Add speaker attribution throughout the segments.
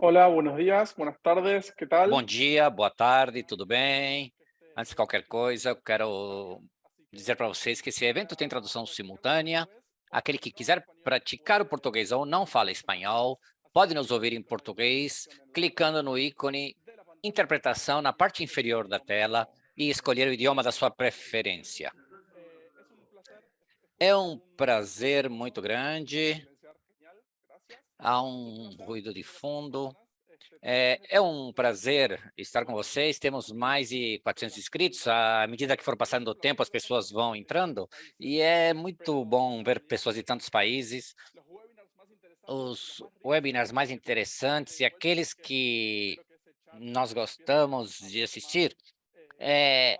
Speaker 1: Hola, buenos días, buenas tardes, ¿qué
Speaker 2: Bom
Speaker 1: tal?
Speaker 2: dia, boa tarde, tudo bem? Antes de qualquer coisa, eu quero dizer para vocês que esse evento tem tradução simultânea. Aquele que quiser praticar o português ou não fala espanhol, pode nos ouvir em português, clicando no ícone interpretação na parte inferior da tela e escolher o idioma da sua preferência. É um prazer muito grande. Há um ruído de fundo. É um prazer estar com vocês. Temos mais de 400 inscritos. À medida que for passando o tempo, as pessoas vão entrando. E é muito bom ver pessoas de tantos países. Os webinars mais interessantes e aqueles que nós gostamos de assistir, é,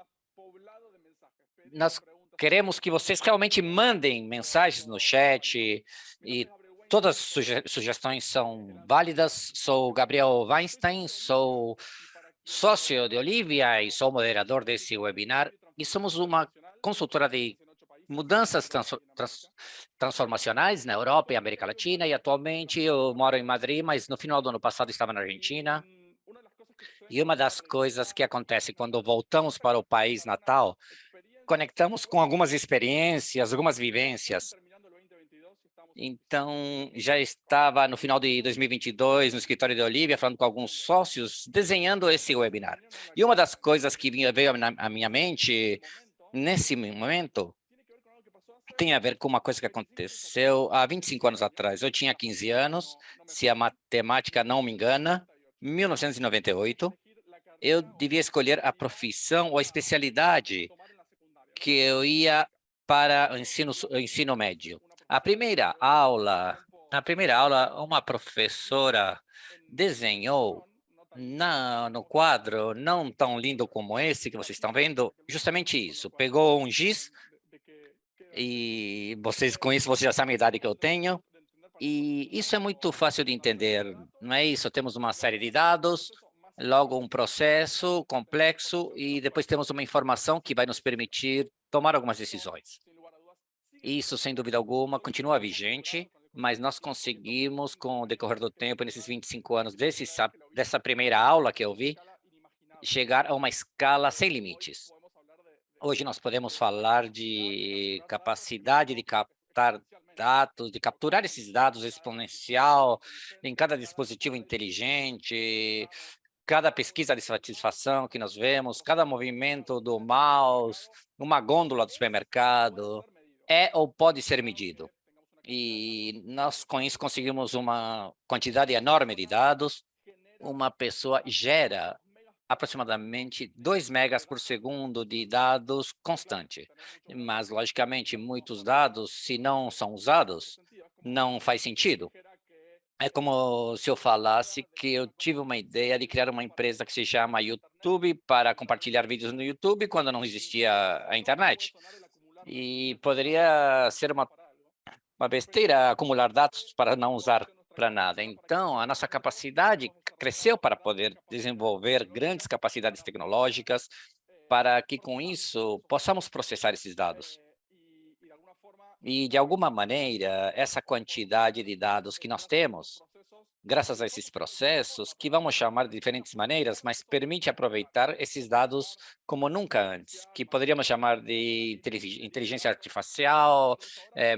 Speaker 2: nós queremos que vocês realmente mandem mensagens no chat e todas as sugestões são válidas. Sou Gabriel Weinstein, sou sócio de Olivia e sou moderador desse webinar e somos uma consultora de mudanças transformacionais na Europa e América Latina e atualmente eu moro em Madrid, mas no final do ano passado estava na Argentina. E uma das coisas que acontece quando voltamos para o país natal, conectamos com algumas experiências, algumas vivências. Então, já estava no final de 2022 no escritório de Olivia, falando com alguns sócios, desenhando esse webinar. E uma das coisas que veio à minha mente nesse momento tem a ver com uma coisa que aconteceu há 25 anos atrás. Eu tinha 15 anos, se a matemática não me engana, 1998. Eu devia escolher a profissão ou a especialidade que eu ia para o ensino médio. Na primeira aula, uma professora desenhou no quadro, não tão lindo como esse que vocês estão vendo, justamente isso. Pegou um giz, e vocês com isso vocês já sabem a idade que eu tenho, e isso é muito fácil de entender, não é isso? Temos uma série de dados, logo um processo complexo, e depois temos uma informação que vai nos permitir tomar algumas decisões. Isso, sem dúvida alguma, continua vigente, mas nós conseguimos, com o decorrer do tempo, nesses 25 anos dessa primeira aula que eu vi, chegar a uma escala sem limites. Hoje nós podemos falar de capacidade de captar dados, de capturar esses dados exponencial em cada dispositivo inteligente, cada pesquisa de satisfação que nós vemos, cada movimento do mouse, uma gôndola do supermercado, é ou pode ser medido. E nós, com isso, conseguimos uma quantidade enorme de dados. Uma pessoa gera aproximadamente 2 megas por segundo de dados constante. Mas, logicamente, muitos dados, se não são usados, não faz sentido. É como se eu falasse que eu tive uma ideia de criar uma empresa que se chama YouTube para compartilhar vídeos no YouTube quando não existia a internet. E poderia ser uma besteira acumular dados para não usar para nada. Então, a nossa capacidade cresceu para poder desenvolver grandes capacidades tecnológicas, para que com isso possamos processar esses dados. E, de alguma maneira, essa quantidade de dados que nós temos, graças a esses processos, que vamos chamar de diferentes maneiras, mas permite aproveitar esses dados como nunca antes, que poderíamos chamar de inteligência artificial,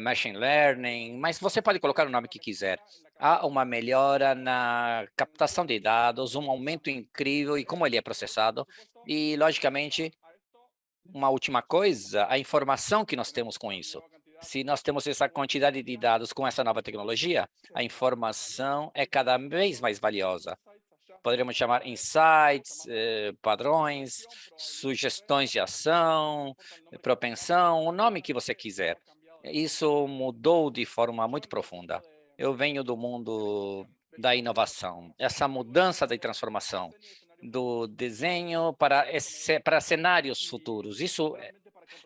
Speaker 2: machine learning, mas você pode colocar o nome que quiser. Há uma melhora na captação de dados, um aumento incrível e como ele é processado, e, logicamente, uma última coisa, a informação que nós temos com isso. Se nós temos essa quantidade de dados com essa nova tecnologia, a informação é cada vez mais valiosa. Poderíamos chamar insights, padrões, sugestões de ação, propensão, o nome que você quiser. Isso mudou de forma muito profunda. Eu venho do mundo da inovação, essa mudança da transformação do desenho para cenários futuros. Isso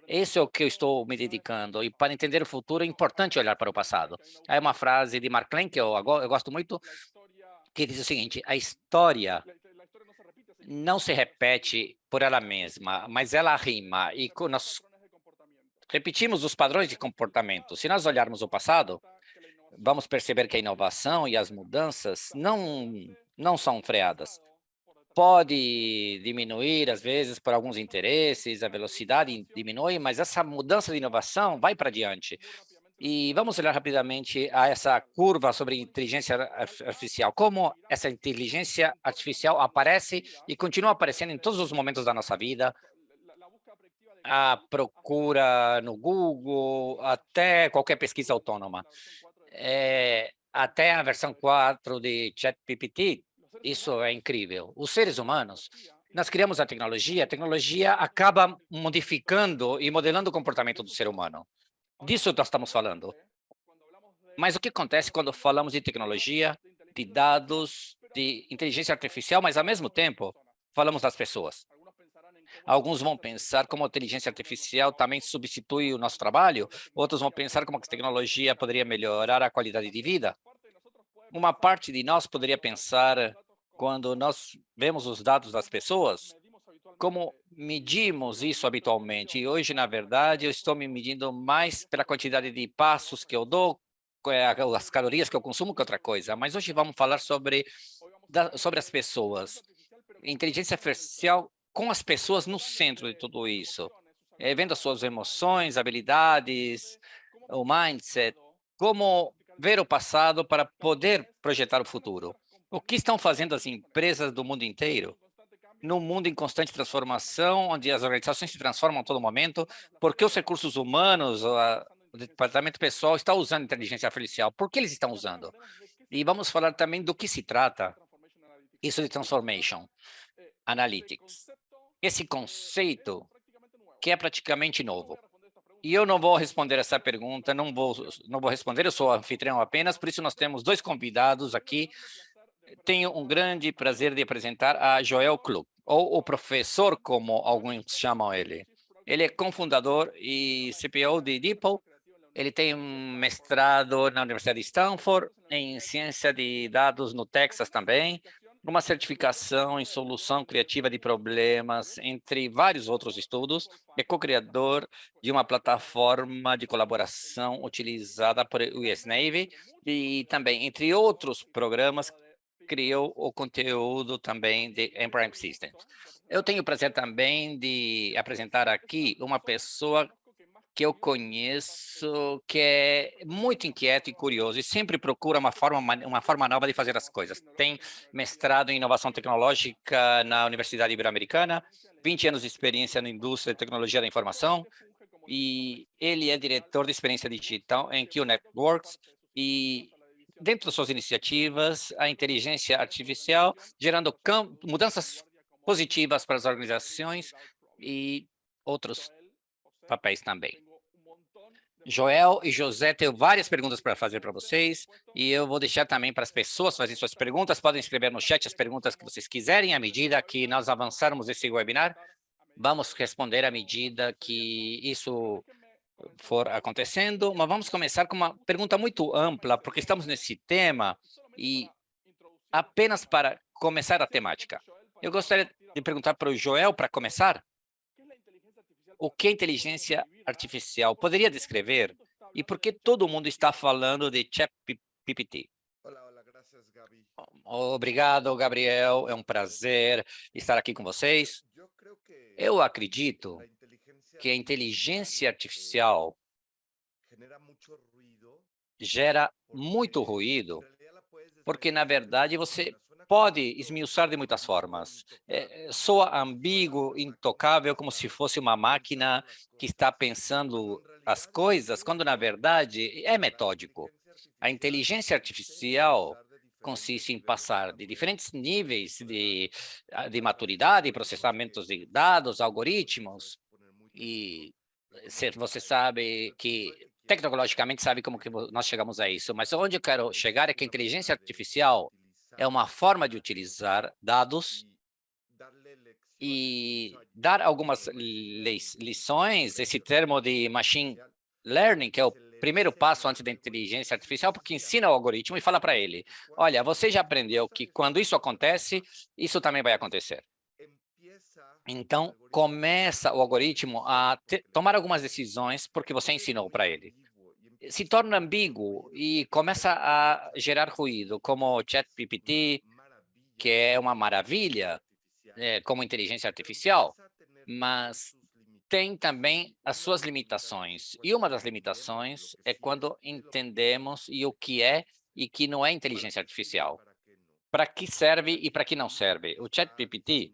Speaker 2: é o que eu estou me dedicando. E para entender o futuro é importante olhar para o passado. Há uma frase de Mark Twain que eu gosto muito, que diz o seguinte: a história não se repete por ela mesma, mas ela rima. E nós repetimos os padrões de comportamento. Se nós olharmos o passado, vamos perceber que a inovação e as mudanças não não são freadas. Pode diminuir, às vezes, por alguns interesses, a velocidade diminui, mas essa mudança de inovação vai para diante. E vamos olhar rapidamente a essa curva sobre inteligência artificial. Como essa inteligência artificial aparece e continua aparecendo em todos os momentos da nossa vida, a procura no Google, até qualquer pesquisa autônoma. Até a versão 4 de ChatGPT, isso é incrível. Os seres humanos, nós criamos a tecnologia acaba modificando e modelando o comportamento do ser humano. Disso nós estamos falando. Mas o que acontece quando falamos de tecnologia, de dados, de inteligência artificial, mas ao mesmo tempo falamos das pessoas? Alguns vão pensar como a inteligência artificial também substitui o nosso trabalho, outros vão pensar como a tecnologia poderia melhorar a qualidade de vida. Uma parte de nós poderia pensar, quando nós vemos os dados das pessoas, como medimos isso habitualmente. E hoje, na verdade, eu estou me medindo mais pela quantidade de passos que eu dou, as calorias que eu consumo, que outra coisa. Mas hoje vamos falar sobre as pessoas. Inteligência artificial com as pessoas no centro de tudo isso. Vendo as suas emoções, habilidades, o mindset, como ver o passado para poder projetar o futuro. O que estão fazendo as empresas do mundo inteiro? Num mundo em constante transformação, onde as organizações se transformam a todo momento, por que os recursos humanos, o departamento pessoal está usando inteligência artificial? Por que eles estão usando? E vamos falar também do que se trata isso de transformation analytics. Esse conceito que é praticamente novo. E eu não vou responder essa pergunta, não vou responder, eu sou anfitrião apenas, por isso nós temos dois convidados aqui. Tenho um grande prazer de apresentar a Joel Klug, ou o professor, como alguns chamam ele. Ele é cofundador e CPO de DeepL. Ele tem um mestrado na Universidade de Stanford, em ciência de dados no Texas também, uma certificação em solução criativa de problemas, entre vários outros estudos. É co-criador de uma plataforma de colaboração utilizada por US Navy e também, entre outros programas, criou o conteúdo também de Emprime Systems. Eu tenho o prazer também de apresentar aqui uma pessoa que eu conheço, que é muito inquieto e curioso e sempre procura uma forma nova de fazer as coisas. Tem mestrado em inovação tecnológica na Universidade Ibero-Americana, 20 anos de experiência na indústria de tecnologia da informação, e ele é diretor de experiência digital em Q Networks, e dentro das suas iniciativas, a inteligência artificial gerando mudanças positivas para as organizações e outros papéis também. Joel e José, tenho várias perguntas para fazer para vocês e eu vou deixar também para as pessoas fazerem suas perguntas. Podem escrever no chat as perguntas que vocês quiserem. À medida que nós avançarmos esse webinar, vamos responder à medida que isso for acontecendo. Mas vamos começar com uma pergunta muito ampla, porque estamos nesse tema e apenas para começar a temática. Eu gostaria de perguntar para o Joel, para começar, o que a inteligência artificial poderia descrever e por que todo mundo está falando de ChatGPT? Obrigado, Gabriel. É um prazer estar aqui com vocês. Eu acredito que a inteligência artificial gera muito ruído, porque, na verdade, você pode esmiuçar de muitas formas. Soa ambíguo, intocável, como se fosse uma máquina que está pensando as coisas, quando, na verdade, é metódico. A inteligência artificial consiste em passar de diferentes níveis de maturidade, processamentos de dados, algoritmos, e você sabe que tecnologicamente sabe como que nós chegamos a isso, mas onde eu quero chegar é que a inteligência artificial é uma forma de utilizar dados e dar algumas lições, esse termo de machine learning, que é o primeiro passo antes da inteligência artificial, porque ensina o algoritmo e fala para ele, olha, você já aprendeu que quando isso acontece, isso também vai acontecer. Então, começa o algoritmo a tomar algumas decisões porque você ensinou para ele. Se torna ambíguo e começa a gerar ruído, como o ChatGPT, que é uma maravilha, como inteligência artificial, mas tem também as suas limitações. E uma das limitações é quando entendemos o que é e que não é inteligência artificial. Para que serve e para que não serve? O ChatGPT,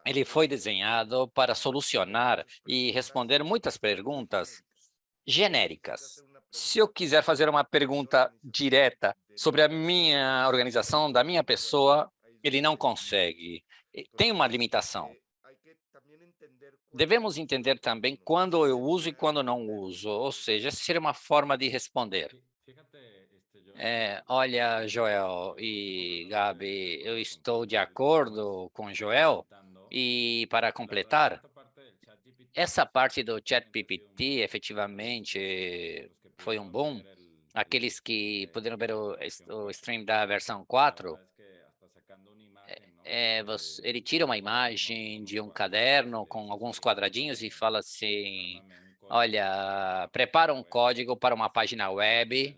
Speaker 2: ele foi desenhado para solucionar e responder muitas perguntas genéricas. Se eu quiser fazer uma pergunta direta sobre a minha organização, da minha pessoa, ele não consegue. Tem uma limitação. Devemos entender também quando eu uso e quando não uso, ou seja, essa seria uma forma de responder. Olha, Joel e Gabi, eu estou de acordo com Joel, e para completar, essa parte do ChatGPT efetivamente foi um boom. Aqueles que puderam ver o stream da versão 4, ele tira uma imagem de um caderno com alguns quadradinhos e fala assim, olha, prepara um código para uma página web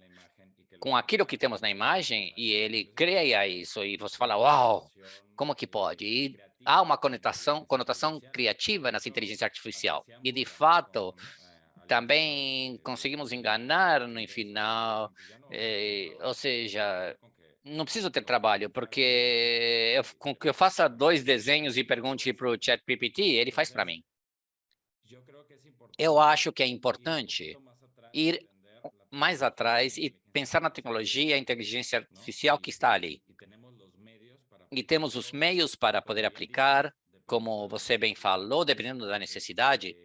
Speaker 2: com aquilo que temos na imagem e ele cria isso e você fala, uau, como que pode? E há uma conotação criativa nessa inteligência artificial. E, de fato, também conseguimos enganar no final, ou seja, não preciso ter trabalho, porque com que eu faça 2 desenhos e pergunte para o ChatGPT, ele faz para mim. Eu acho que é importante ir mais atrás e pensar na tecnologia e a inteligência artificial que está ali. E temos os meios para poder aplicar, como você bem falou, dependendo da necessidade,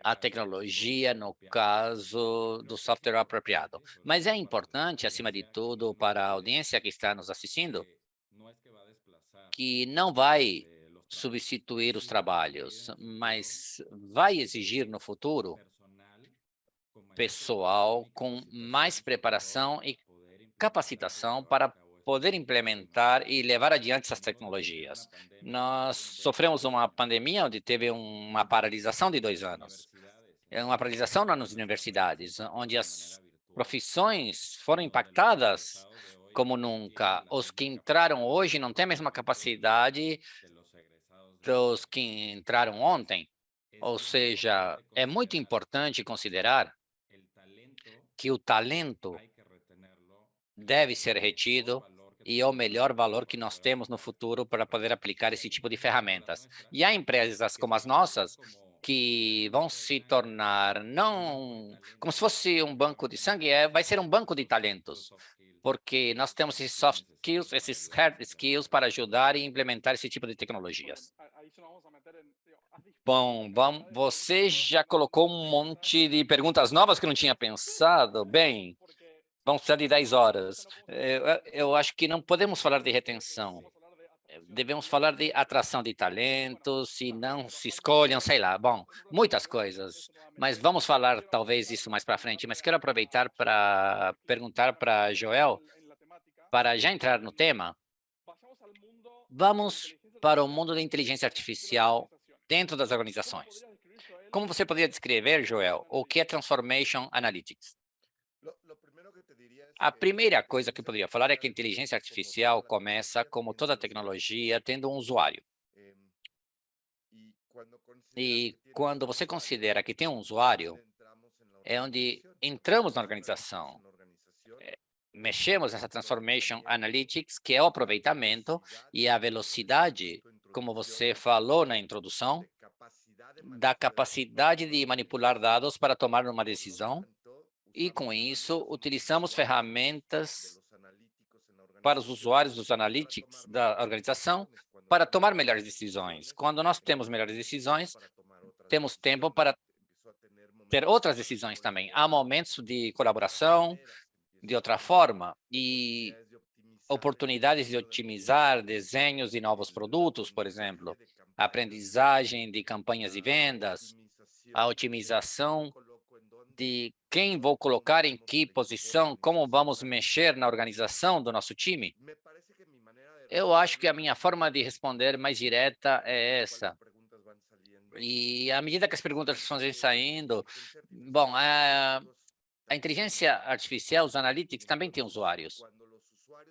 Speaker 2: a tecnologia, no caso do software apropriado. Mas é importante, acima de tudo, para a audiência que está nos assistindo, que não vai substituir os trabalhos, mas vai exigir no futuro pessoal com mais preparação e capacitação para poder implementar e levar adiante essas tecnologias. Nós sofremos uma pandemia onde teve uma paralisação de 2 anos. É uma paralisação nas universidades, onde as profissões foram impactadas como nunca. Os que entraram hoje não têm a mesma capacidade dos que entraram ontem. Ou seja, é muito importante considerar que o talento deve ser retido e é o melhor valor que nós temos no futuro para poder aplicar esse tipo de ferramentas. E há empresas como as nossas que vão se tornar não como se fosse um banco de sangue, vai ser um banco de talentos, porque nós temos esses soft skills, esses hard skills para ajudar e implementar esse tipo de tecnologias. Bom, você já colocou um monte de perguntas novas que eu não tinha pensado. Bem, vamos precisar de 10 horas. Eu acho que não podemos falar de retenção. Devemos falar de atração de talentos, se não se escolham, sei lá, bom, muitas coisas. Mas vamos falar talvez isso mais para frente. Mas quero aproveitar para perguntar para Joel, para já entrar no tema, vamos para o mundo da inteligência artificial dentro das organizações. Como você poderia descrever, Joel, o que é Transformation Analytics? A primeira coisa que eu poderia falar é que a inteligência artificial começa, como toda tecnologia, tendo um usuário. E quando você considera que tem um usuário, é onde entramos na organização, mexemos nessa Transformation Analytics, que é o aproveitamento e a velocidade, como você falou na introdução, da capacidade de manipular dados para tomar uma decisão. E, com isso, utilizamos ferramentas para os usuários dos analytics da organização para tomar melhores decisões. Quando nós temos melhores decisões, temos tempo para ter outras decisões também. Há momentos de colaboração de outra forma e oportunidades de otimizar desenhos de novos produtos, por exemplo, a aprendizagem de campanhas e vendas, a otimização de quem vou colocar em que posição, como vamos mexer na organização do nosso time. Eu acho que a minha forma de responder mais direta é essa. E à medida que as perguntas estão saindo, bom, a inteligência artificial, os analytics também têm usuários.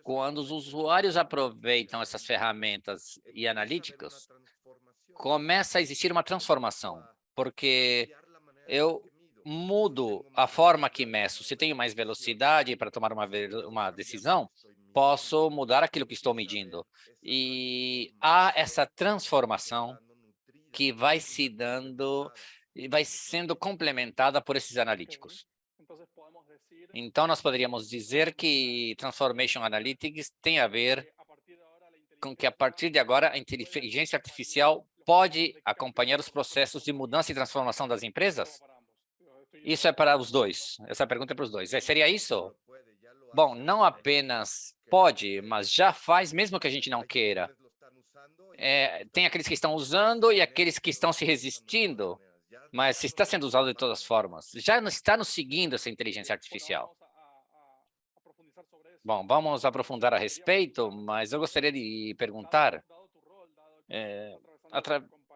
Speaker 2: Quando os usuários aproveitam essas ferramentas e analíticas, começa a existir uma transformação, porque eu mudo a forma que meço. Se tenho mais velocidade para tomar uma decisão, posso mudar aquilo que estou medindo. E há essa transformação que vai se dando e vai sendo complementada por esses analíticos. Então, nós poderíamos dizer que Transformation Analytics tem a ver com que, a partir de agora, a inteligência artificial pode acompanhar os processos de mudança e transformação das empresas? Isso é para os dois. Essa pergunta é para os dois. Seria isso? Bom, não apenas pode, mas já faz, mesmo que a gente não queira. Tem aqueles que estão usando e aqueles que estão se resistindo, mas está sendo usado de todas as formas. Já não está nos seguindo essa inteligência artificial. Bom, vamos aprofundar a respeito, mas eu gostaria de perguntar, eh,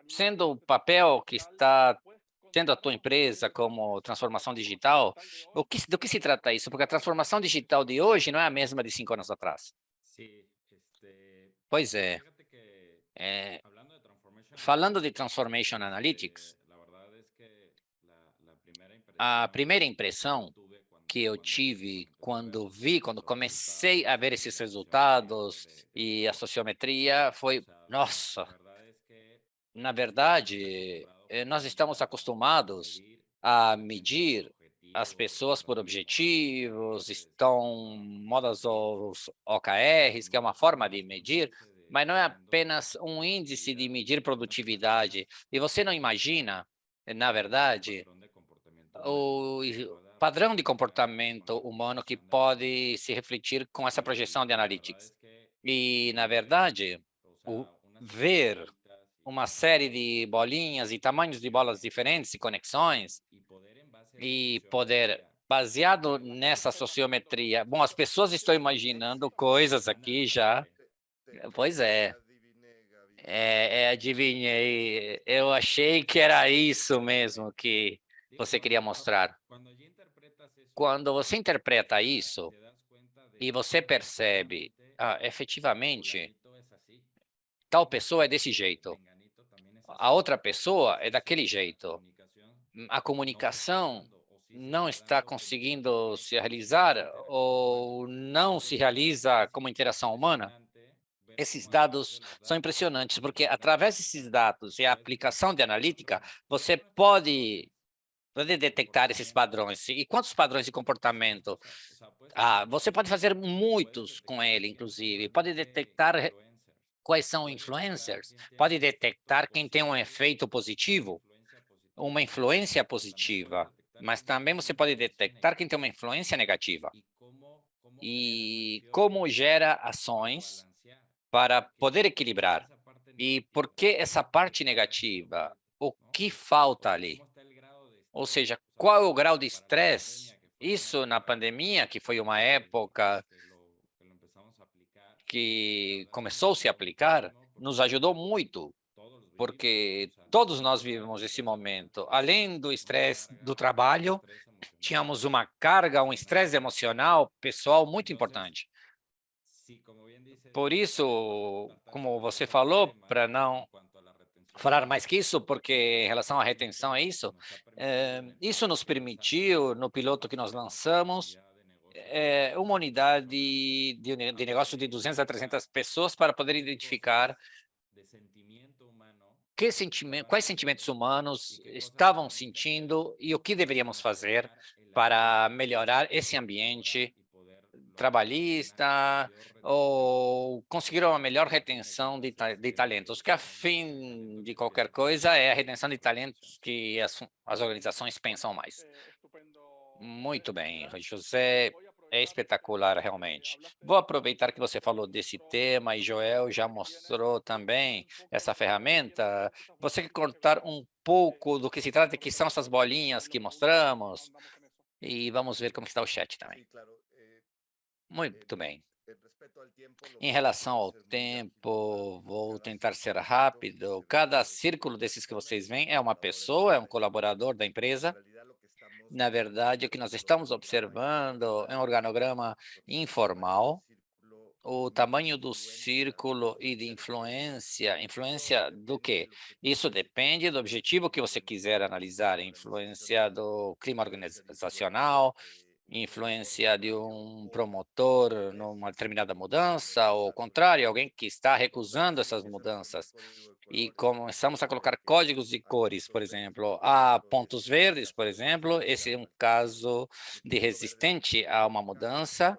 Speaker 2: sendo o papel que está tendo a tua empresa como transformação digital, do que se trata isso? Porque a transformação digital de hoje não é a mesma de 5 anos atrás. Pois é, eh, falando de Transformation Analytics, a primeira impressão que eu tive quando comecei a ver esses resultados e a sociometria foi, nossa, na verdade, nós estamos acostumados a medir as pessoas por objetivos, estão modas os OKRs, que é uma forma de medir, mas não é apenas um índice de medir produtividade. E você não imagina, na verdade, o padrão de comportamento humano que pode se refletir com essa projeção de analytics. E, na verdade, o ver uma série de bolinhas e tamanhos de bolas diferentes e conexões e poder, baseado nessa sociometria, bom, as pessoas estão imaginando coisas aqui já. Pois adivinhei. Eu achei que era isso mesmo que você queria mostrar. Quando você interpreta isso e você percebe, efetivamente, tal pessoa é desse jeito, a outra pessoa é daquele jeito. A comunicação não está conseguindo se realizar ou não se realiza como interação humana. Esses dados são impressionantes, porque através desses dados e a aplicação de analítica, você pode detectar esses padrões. E quantos padrões de comportamento? Você pode fazer muitos com ele, inclusive. Pode detectar quais são influencers, pode detectar quem tem um efeito positivo, uma influência positiva, mas também você pode detectar quem tem uma influência negativa e como gera ações para poder equilibrar. E por que essa parte negativa? O que falta ali? Ou seja, qual é o grau de estresse? Isso na pandemia, que foi uma época que começou a se aplicar, nos ajudou muito, porque todos nós vivemos esse momento. Além do estresse do trabalho, tínhamos uma carga, um estresse emocional, pessoal muito importante. Por isso, como você falou, para não falar mais que isso, porque em relação à retenção é isso, isso nos permitiu, no piloto que nós lançamos, uma unidade de negócio de 200 a 300 pessoas para poder identificar quais sentimentos humanos estavam sentindo e o que deveríamos fazer para melhorar esse ambiente trabalhista ou conseguir uma melhor retenção de talentos, que a fim de qualquer coisa é a retenção de talentos que as organizações pensam mais. Muito bem, José, é espetacular realmente. Vou aproveitar que você falou desse tema e Joel já mostrou também essa ferramenta. Você quer contar um pouco do que se trata, que são essas bolinhas que mostramos? E vamos ver como está o chat também. Muito bem. Em relação ao tempo, vou tentar ser rápido. Cada círculo desses que vocês veem é uma pessoa, é um colaborador da empresa. Na verdade, o que nós estamos observando é um organograma informal. o tamanho do círculo e de influência. Influência do quê? Isso depende do objetivo que você quiser analisar. Influência do clima organizacional, influência de um promotor numa determinada mudança, ou ao contrário, alguém que está recusando essas mudanças. E começamos a colocar códigos de cores, por exemplo, há pontos verdes, por exemplo, esse é um caso de resistente a uma mudança,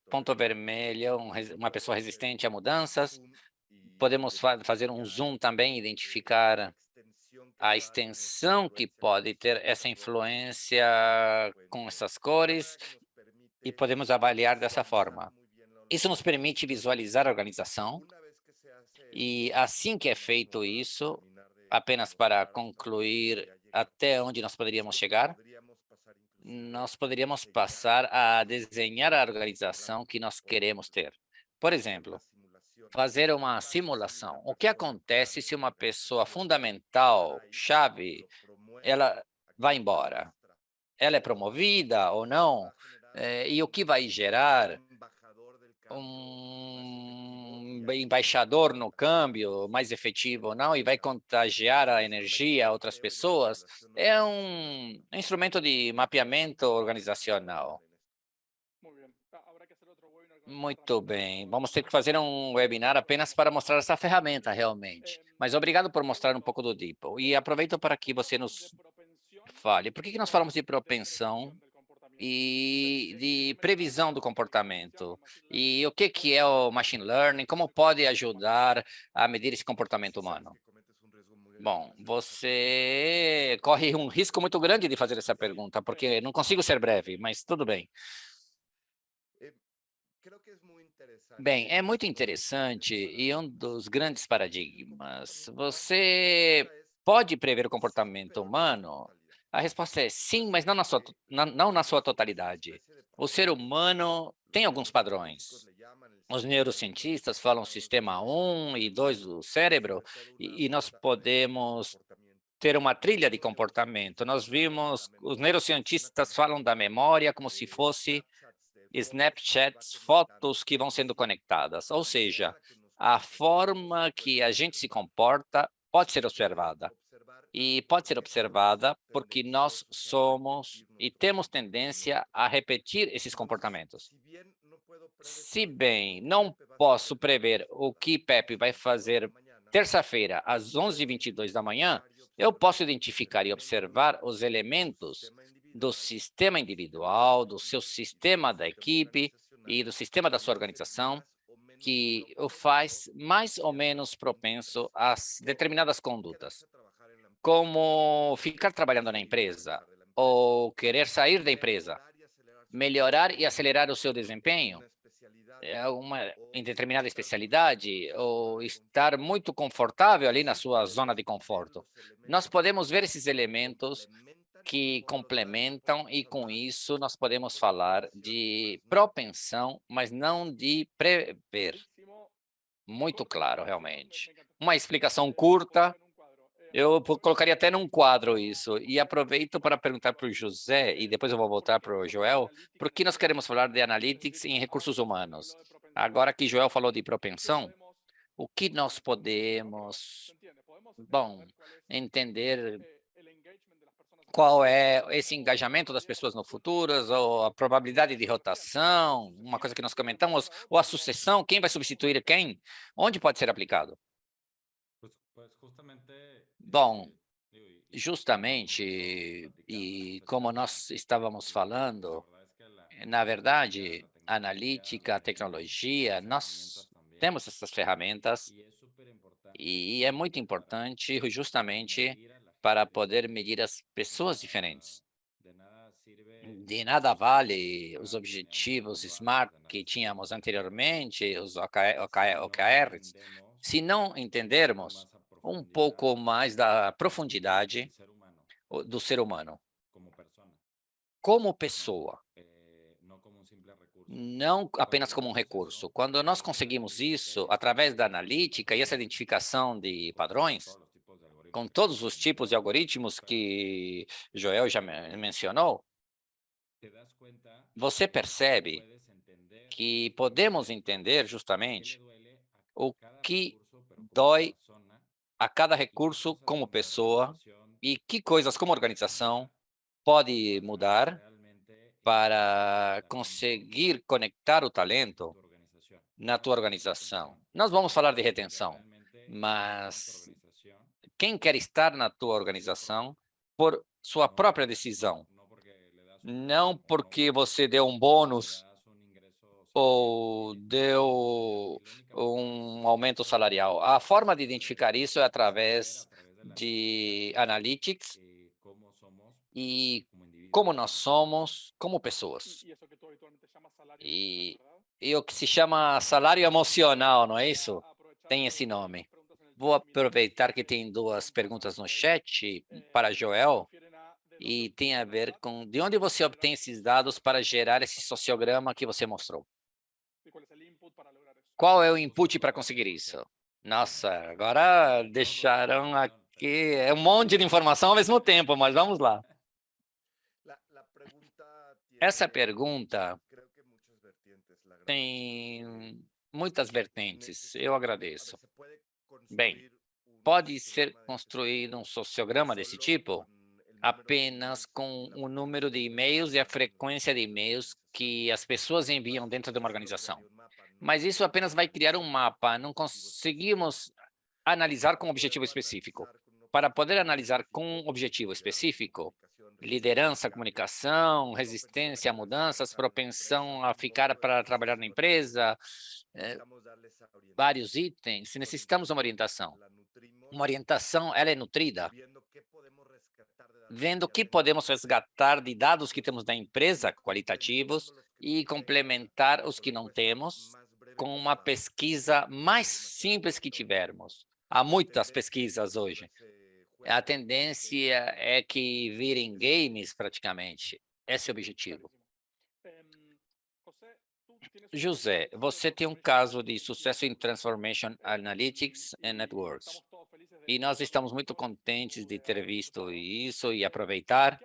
Speaker 2: ponto vermelho, uma pessoa resistente a mudanças. Podemos fazer um zoom também, identificar a extensão que pode ter essa influência com essas cores e podemos avaliar dessa forma. Isso nos permite visualizar a organização e assim que é feito isso, apenas para concluir até onde nós poderíamos chegar, nós poderíamos passar a desenhar a organização que nós queremos ter. Por exemplo, fazer uma simulação. O que acontece se uma pessoa fundamental, chave, ela vai embora? Ela é promovida ou não? E o que vai gerar? Um embaixador no câmbio mais efetivo ou não, e vai contagiar a energia a outras pessoas, é um instrumento de mapeamento organizacional. Muito bem, vamos ter que fazer um webinar apenas para mostrar essa ferramenta realmente. Mas obrigado por mostrar um pouco do DeepL. E aproveito para que você nos fale, por que nós falamos de propensão e de previsão do comportamento? E o que é o machine learning? Como pode ajudar a medir esse comportamento humano? Bom, você corre um risco muito grande de fazer essa pergunta, porque não consigo ser breve, mas tudo bem. Bem, é muito interessante e um dos grandes paradigmas. Você pode prever o comportamento humano? A resposta é sim, mas não não na sua totalidade. O ser humano tem alguns padrões. Os neurocientistas falam sistema um e 2 do cérebro, e nós podemos ter uma trilha de comportamento. Nós vimos, os neurocientistas falam da memória como se fosse Snapchats, fotos que vão sendo conectadas, ou seja, a forma que a gente se comporta pode ser observada. E pode ser observada porque nós somos e temos tendência a repetir esses comportamentos. Se bem não posso prever o que Pepe vai fazer terça-feira, às 11h22 da manhã, eu posso identificar e observar os elementos do sistema individual, do seu sistema da equipe e do sistema da sua organização, que o faz mais ou menos propenso a determinadas condutas, como ficar trabalhando na empresa ou querer sair da empresa, melhorar e acelerar o seu desempenho, em determinada especialidade ou estar muito confortável ali na sua zona de conforto. Nós podemos ver esses elementos que complementam e com isso nós podemos falar de propensão, mas não de prever. Muito claro, realmente. Uma explicação curta, eu colocaria até num quadro isso. E aproveito para perguntar para o José, e depois eu vou voltar para o Joel, por que nós queremos falar de analytics em recursos humanos? Agora que Joel falou de propensão, o que nós podemos, bom, entender qual é esse engajamento das pessoas no futuro, ou a probabilidade de rotação, uma coisa que nós comentamos, ou a sucessão, quem vai substituir quem, onde pode ser aplicado? Bom, justamente, e como nós estávamos falando, na verdade, analítica, tecnologia, nós temos essas ferramentas e é muito importante justamente para poder medir as pessoas diferentes. De nada vale os objetivos SMART que tínhamos anteriormente, os OKRs, se não entendermos um pouco mais da profundidade do ser humano, como pessoa, não apenas como um recurso. Quando nós conseguimos isso através da analítica e essa identificação de padrões, com todos os tipos de algoritmos que Joel já mencionou, você percebe que podemos entender justamente o que dói a cada recurso como pessoa e que coisas como organização pode mudar para conseguir conectar o talento na tua organização. Nós vamos falar de retenção, mas quem quer estar na tua organização por sua própria decisão, não porque você deu um bônus ou deu um aumento salarial. A forma de identificar isso é através de analytics e como nós somos como pessoas. E, e o que se chama salário emocional, não é isso? Tem esse nome. Vou aproveitar que tem duas perguntas no chat para Joel e tem a ver com de onde você obtém esses dados para gerar esse sociograma que você mostrou. Qual é o input para conseguir isso? Nossa, agora deixaram aqui é um monte de informação ao mesmo tempo, mas vamos lá. Essa pergunta tem muitas vertentes, eu agradeço. Bem, pode ser construído um sociograma desse tipo apenas com o número de e-mails e a frequência de e-mails que as pessoas enviam dentro de uma organização. Mas isso apenas vai criar um mapa, não conseguimos analisar com um objetivo específico. Para poder analisar com um objetivo específico, liderança, comunicação, resistência a mudanças, propensão a ficar para trabalhar na empresa, vários itens, necessitamos uma orientação. Uma orientação, ela é nutrida, vendo o que podemos resgatar de dados que temos da empresa, qualitativos, e complementar os que não temos com uma pesquisa mais simples que tivermos. Há muitas pesquisas hoje. A tendência é que virem games praticamente. Esse é o objetivo. José, você tem um caso de sucesso em Transformation Analytics and Networks. E nós estamos muito contentes de ter visto isso e aproveitar.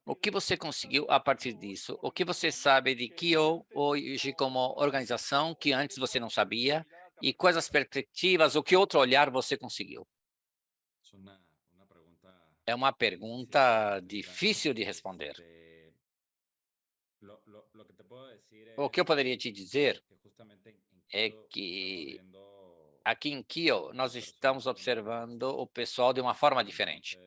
Speaker 2: O que você conseguiu a partir disso? O que você sabe de Kio hoje como organização que antes você não sabia? E quais as perspectivas, o que outro olhar você conseguiu? É uma pergunta difícil de responder. O que eu poderia te dizer é que aqui em Kio nós estamos observando o pessoal de uma forma diferente.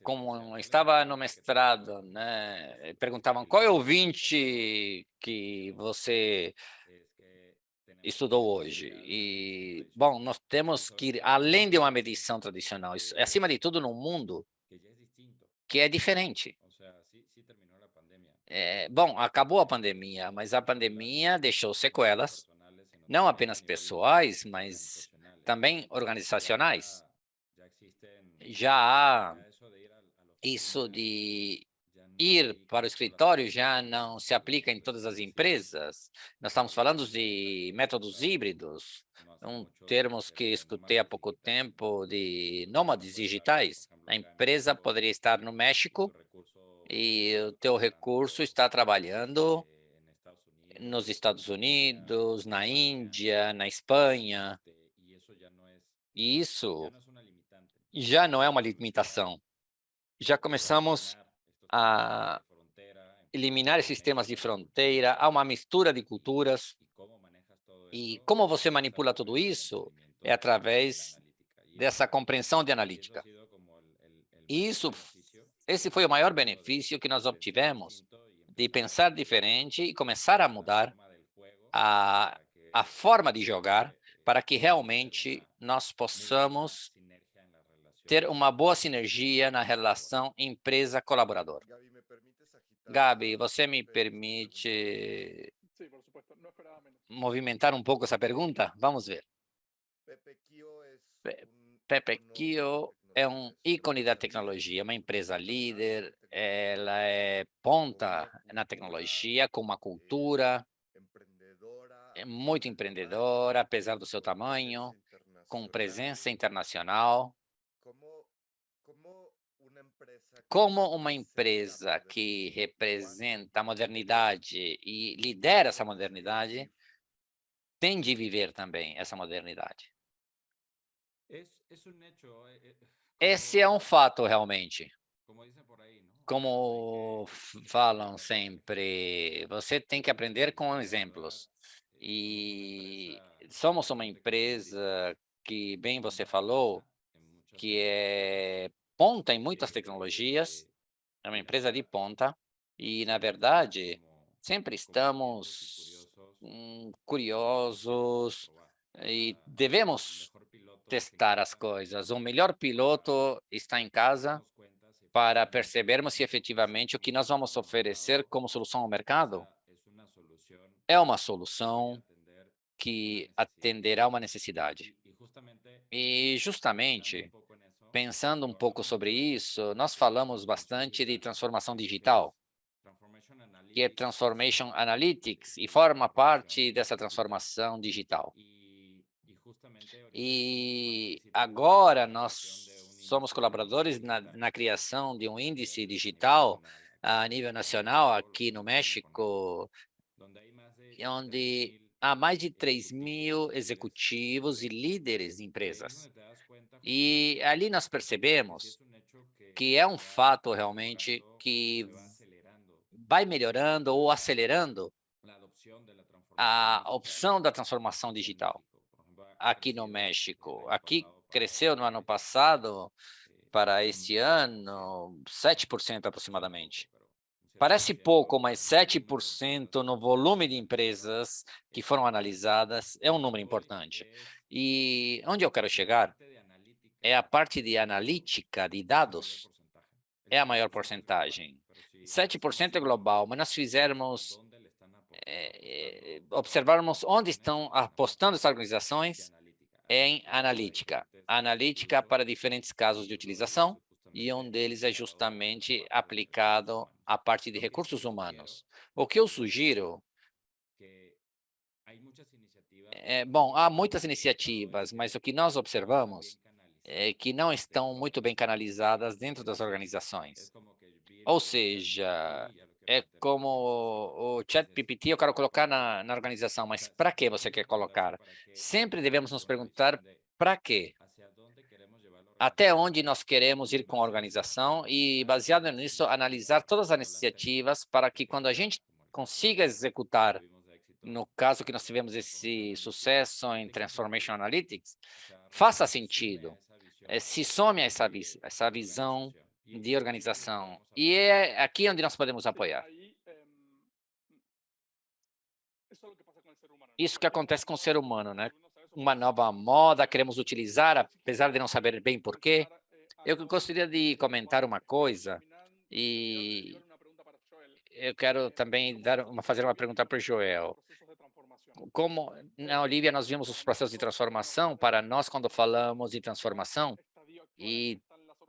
Speaker 2: Como estava no mestrado, né, perguntavam qual é o 20 que você estudou hoje. E, bom, nós temos que ir além de uma medição tradicional, isso é acima de tudo num mundo que é diferente. Bom, acabou a pandemia, mas a pandemia deixou sequelas, não apenas pessoais, mas também organizacionais. Já há isso de ir para o escritório já não se aplica em todas as empresas. Nós estamos falando de métodos híbridos, termos que escutei há pouco tempo de nômades digitais. A empresa poderia estar no México e o teu recurso está trabalhando nos Estados Unidos, na Índia, na Espanha. E isso já não é uma limitação. Já começamos a eliminar esses temas de fronteira, há uma mistura de culturas. E como você manipula tudo isso? É através dessa compreensão de analítica. E esse foi o maior benefício que nós obtivemos de pensar diferente e começar a mudar a, a forma de jogar para que realmente nós possamos ter uma boa sinergia na relação empresa-colaborador. Gabi, você me permite movimentar um pouco essa pergunta? Vamos ver. Pepe Kio é um ícone da tecnologia, uma empresa líder, ela é ponta na tecnologia, com uma cultura, é muito empreendedora, apesar do seu tamanho, com presença internacional. como uma empresa que representa a modernidade e lidera essa modernidade, tem de viver também essa modernidade. Esse é um fato realmente. Como falam sempre, você tem que aprender com exemplos. E somos uma empresa que, bem você falou, que é ponta em muitas tecnologias, é uma empresa de ponta, e, na verdade, sempre estamos curiosos e devemos testar as coisas. O melhor piloto está em casa para percebermos se efetivamente o que nós vamos oferecer como solução ao mercado é uma solução que atenderá uma necessidade. E, justamente, pensando um pouco sobre isso, nós falamos bastante de transformação digital, que é Transformation Analytics, e forma parte dessa transformação digital. E agora nós somos colaboradores na criação de um índice digital a nível nacional aqui no México, onde há mais de 3.000 executivos e líderes de empresas. E ali nós percebemos que é um fato realmente que vai melhorando ou acelerando a opção da transformação digital aqui no México. Aqui cresceu no ano passado para este ano 7% aproximadamente. Parece pouco, mas 7% no volume de empresas que foram analisadas é um número importante. E onde eu quero chegar é a parte de analítica de dados, é a maior porcentagem. 7% é global, mas nós fizermos, observarmos onde estão apostando essas organizações em analítica. Analítica para diferentes casos de utilização, e um deles é justamente aplicado à parte de recursos humanos. O que eu sugiro bom, há muitas iniciativas, mas o que nós observamos é que não estão muito bem canalizadas dentro das organizações. Ou seja, é como o ChatGPT eu quero colocar na organização, mas para que você quer colocar? Sempre devemos nos perguntar para quê? Até onde nós queremos ir com a organização e, baseado nisso, analisar todas as iniciativas para que, quando a gente consiga executar, no caso que nós tivemos esse sucesso em Transformation Analytics, faça sentido, se some essa visão de organização. E é aqui onde nós podemos apoiar. Isso que acontece com o ser humano, né? Uma nova moda, queremos utilizar, apesar de não saber bem por quê. Eu gostaria de comentar uma coisa, e eu quero também fazer uma pergunta para o Joel. Como na Olivia nós vimos os processos de transformação, para nós, quando falamos de transformação, e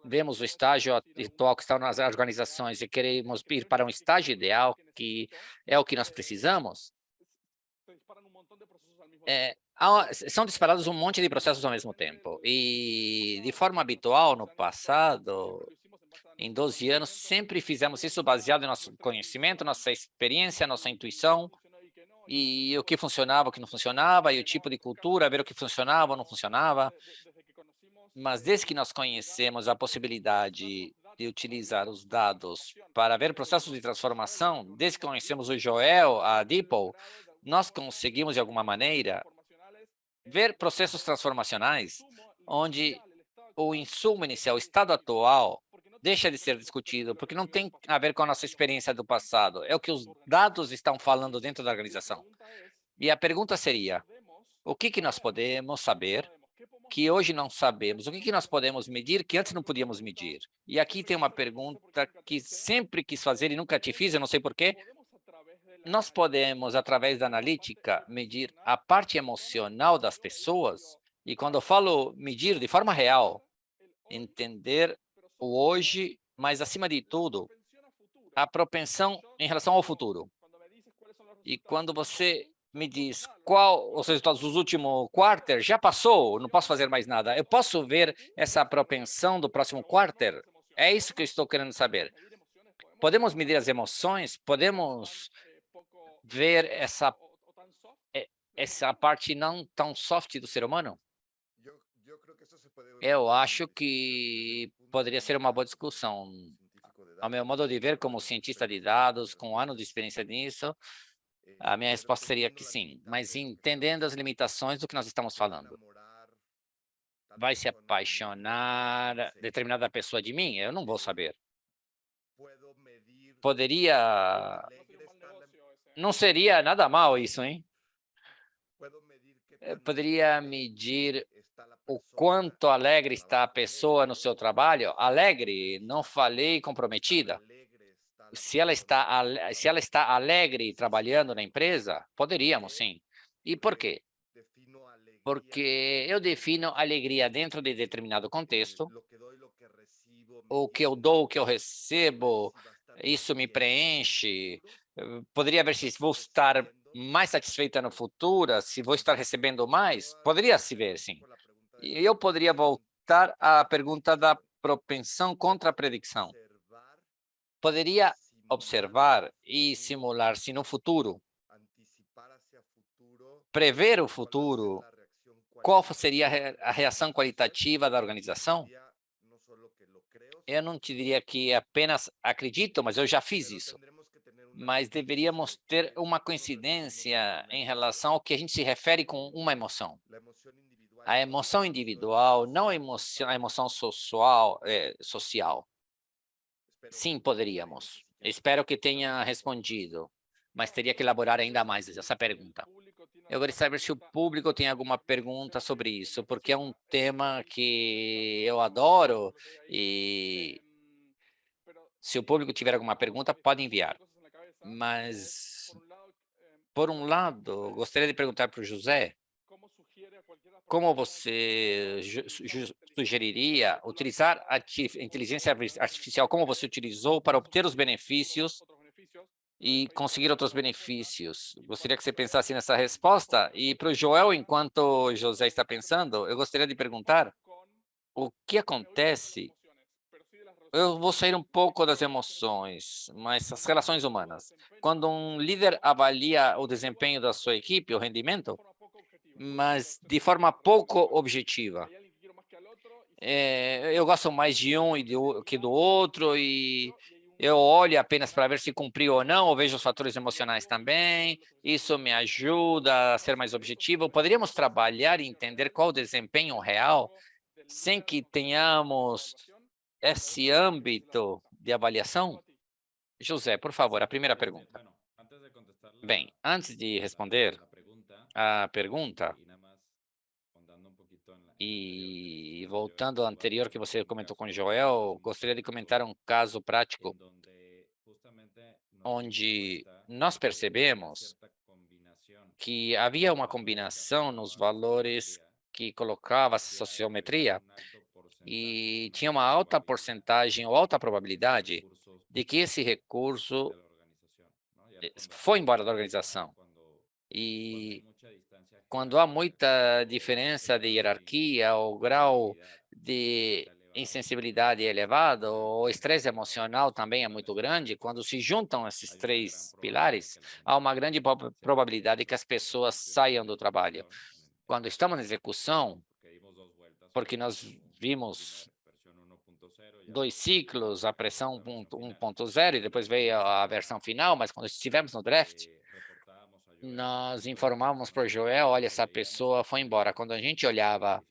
Speaker 2: vemos o estágio atual que está nas organizações e queremos ir para um estágio ideal, que é o que nós precisamos, são disparados um monte de processos ao mesmo tempo. E, de forma habitual, no passado, em 12 anos, sempre fizemos isso baseado em nosso conhecimento, nossa experiência, nossa intuição, e o que funcionava, o que não funcionava, e o tipo de cultura, ver o que funcionava ou não funcionava. Mas desde que nós conhecemos a possibilidade de utilizar os dados para ver processos de transformação, desde que conhecemos o Joel, a DeepL, nós conseguimos, de alguma maneira, ver processos transformacionais onde o insumo inicial, o estado atual, deixa de ser discutido, porque não tem a ver com a nossa experiência do passado, é o que os dados estão falando dentro da organização. E a pergunta seria, o que nós podemos saber que hoje não sabemos? O que nós podemos medir que antes não podíamos medir? E aqui tem uma pergunta que sempre quis fazer e nunca te fiz, eu não sei por quê. Nós podemos, através da analítica, medir a parte emocional das pessoas? E quando eu falo medir de forma real, entender o hoje, mas, acima de tudo, a propensão em relação ao futuro. E quando você me diz qual os resultados dos últimos quarter, já passou, não posso fazer mais nada. Eu posso ver essa propensão do próximo quarter? É isso que eu estou querendo saber. Podemos medir as emoções? Podemos ver essa parte não tão soft do ser humano? Eu acho que poderia ser uma boa discussão. Ao meu modo de ver, como cientista de dados, com anos de experiência nisso, a minha resposta seria que sim, mas entendendo as limitações do que nós estamos falando. Vai se apaixonar determinada pessoa de mim? Eu não vou saber. Poderia. Não seria nada mal isso, hein? Poderia medir o quanto alegre está a pessoa no seu trabalho? Alegre, não falei comprometida. Se ela está alegre trabalhando na empresa, poderíamos sim. E por quê? Porque eu defino alegria dentro de determinado contexto. O que eu dou, o que eu recebo, isso me preenche. Poderia ver se vou estar mais satisfeita no futuro, se vou estar recebendo mais. Poderia se ver, sim. E eu poderia voltar à pergunta da propensão contra a predição. Poderia observar e simular se no futuro, prever o futuro, qual seria a reação qualitativa da organização? Eu não te diria que apenas acredito, mas eu já fiz isso. Mas deveríamos ter uma coincidência em relação ao que a gente se refere com uma emoção. A emoção individual, não a emoção social. Sim, poderíamos. Espero que tenha respondido, mas teria que elaborar ainda mais essa pergunta. Eu gostaria de saber se o público tem alguma pergunta sobre isso, porque é um tema que eu adoro e se o público tiver alguma pergunta, pode enviar. Mas, por um lado, gostaria de perguntar para o José, como você sugeriria utilizar a inteligência artificial, como você utilizou para obter os benefícios e conseguir outros benefícios? Gostaria que você pensasse nessa resposta. E para o Joel, enquanto o José está pensando, eu gostaria de perguntar o que acontece. Eu vou sair um pouco das emoções, mas as relações humanas. Quando um líder avalia o desempenho da sua equipe, o rendimento, mas de forma pouco objetiva. Eu gosto mais de um que do outro e eu olho apenas para ver se cumpriu ou não, ou vejo os fatores emocionais também. Isso me ajuda a ser mais objetivo. Poderíamos trabalhar e entender qual o desempenho real sem que tenhamos esse âmbito de avaliação? José, por favor, a primeira pergunta. Bem, antes de responder a pergunta, e voltando ao anterior que você comentou com o Joel, gostaria de comentar um caso prático onde nós percebemos que havia uma combinação nos valores que colocava a sociometria e tinha uma alta porcentagem ou alta probabilidade de que esse recurso foi embora da organização. E quando há muita diferença de hierarquia, o grau de insensibilidade é elevado, o estresse emocional também é muito grande, quando se juntam esses três pilares, há uma grande probabilidade que as pessoas saiam do trabalho. Quando estamos na execução, porque nós vimos dois ciclos, a pressão 1.0 e depois veio a versão final, mas quando estivemos no draft, nós informávamos para o Joel, olha, essa pessoa foi embora. Quando a gente olhava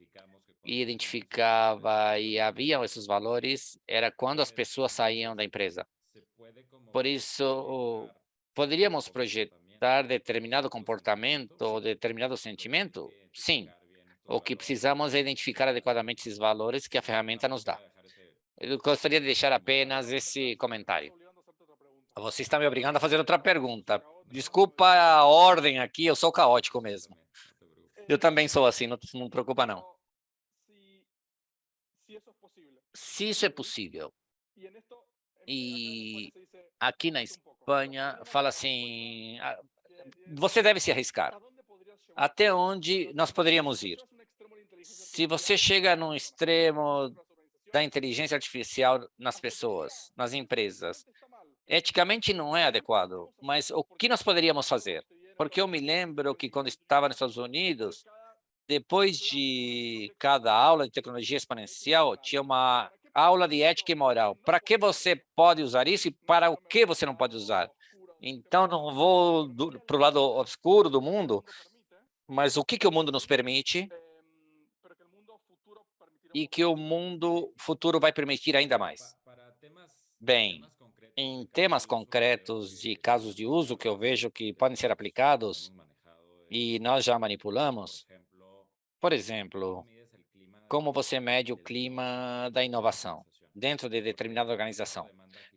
Speaker 2: e identificava e havia esses valores, era quando as pessoas saíam da empresa. Por isso, poderíamos projetar determinado comportamento ou determinado sentimento? Sim. O que precisamos é identificar adequadamente esses valores que a ferramenta nos dá. Eu gostaria de deixar apenas esse comentário. Você está me obrigando a fazer outra pergunta. Desculpa a ordem aqui, eu sou caótico mesmo. Eu também sou assim, não preocupa não. Se isso é possível, e aqui na Espanha fala assim, você deve se arriscar. Até onde nós poderíamos ir? Se você chega num extremo da inteligência artificial nas pessoas, nas empresas. Eticamente não é adequado, mas o que nós poderíamos fazer? Porque eu me lembro que quando estava nos Estados Unidos, depois de cada aula de tecnologia exponencial, tinha uma aula de ética e moral. Para que você pode usar isso e para o que você não pode usar? Então, não vou para o lado obscuro do mundo, mas o que, que o mundo nos permite e que o mundo futuro vai permitir ainda mais. Bem, em temas concretos de casos de uso que eu vejo que podem ser aplicados e nós já manipulamos, por exemplo, como você mede o clima da inovação dentro de determinada organização?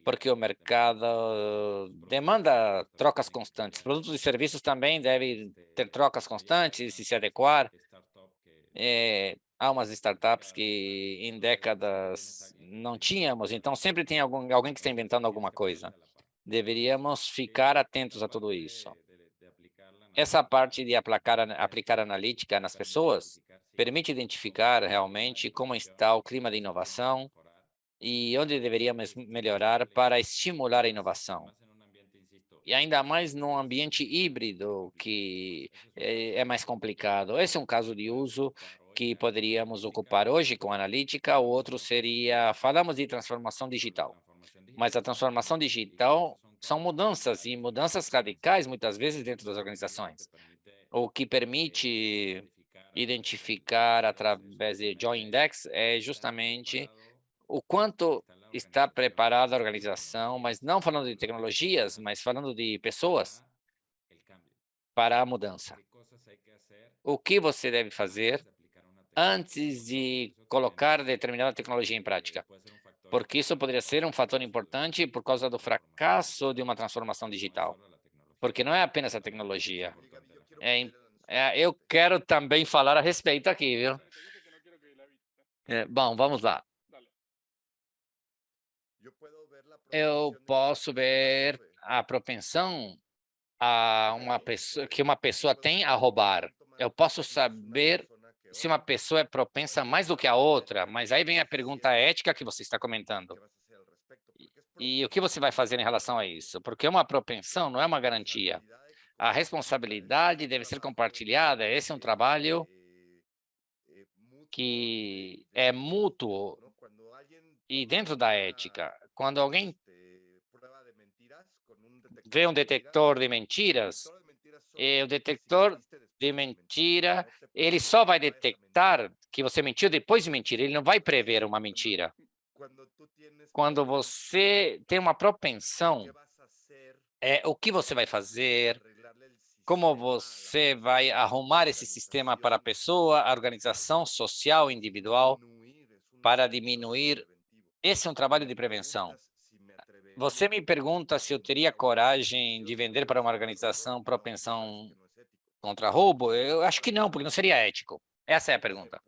Speaker 2: Porque o mercado demanda trocas constantes. Produtos e serviços também devem ter trocas constantes e se adequar. Há umas startups que em décadas não tínhamos, então sempre tem alguém que está inventando alguma coisa. Deveríamos ficar atentos a tudo isso. Essa parte de aplicar analítica nas pessoas permite identificar realmente como está o clima de inovação e onde deveríamos melhorar para estimular a inovação. E ainda mais num ambiente híbrido, que é mais complicado. Esse é um caso de uso que poderíamos ocupar hoje com analítica, o outro seria, falamos de transformação digital, mas a transformação digital são mudanças, e mudanças radicais, muitas vezes, dentro das organizações, o que permite identificar através de Joint Index é justamente o quanto está preparada a organização, mas não falando de tecnologias, mas falando de pessoas para a mudança. O que você deve fazer antes de colocar determinada tecnologia em prática? Porque isso poderia ser um fator importante por causa do fracasso de uma transformação digital. Porque não é apenas a tecnologia. Eu quero também falar a respeito aqui, viu? Bom, vamos lá. Eu posso ver a propensão a uma pessoa tem a roubar. Eu posso saber se uma pessoa é propensa mais do que a outra, mas aí vem a pergunta ética que você está comentando. E o que você vai fazer em relação a isso? Porque uma propensão não é uma garantia. A responsabilidade deve ser compartilhada. Esse é um trabalho que é mútuo e dentro da ética. Quando alguém vê um detector de mentiras, o detector de mentira, ele só vai detectar que você mentiu depois de mentir, ele não vai prever uma mentira. Quando você tem uma propensão, o que você vai fazer, como você vai arrumar esse sistema para a pessoa, a organização social individual, para diminuir. Esse é um trabalho de prevenção. Você me pergunta se eu teria coragem de vender para uma organização propensão contra roubo? Eu acho que não, porque não seria ético. Essa é a pergunta.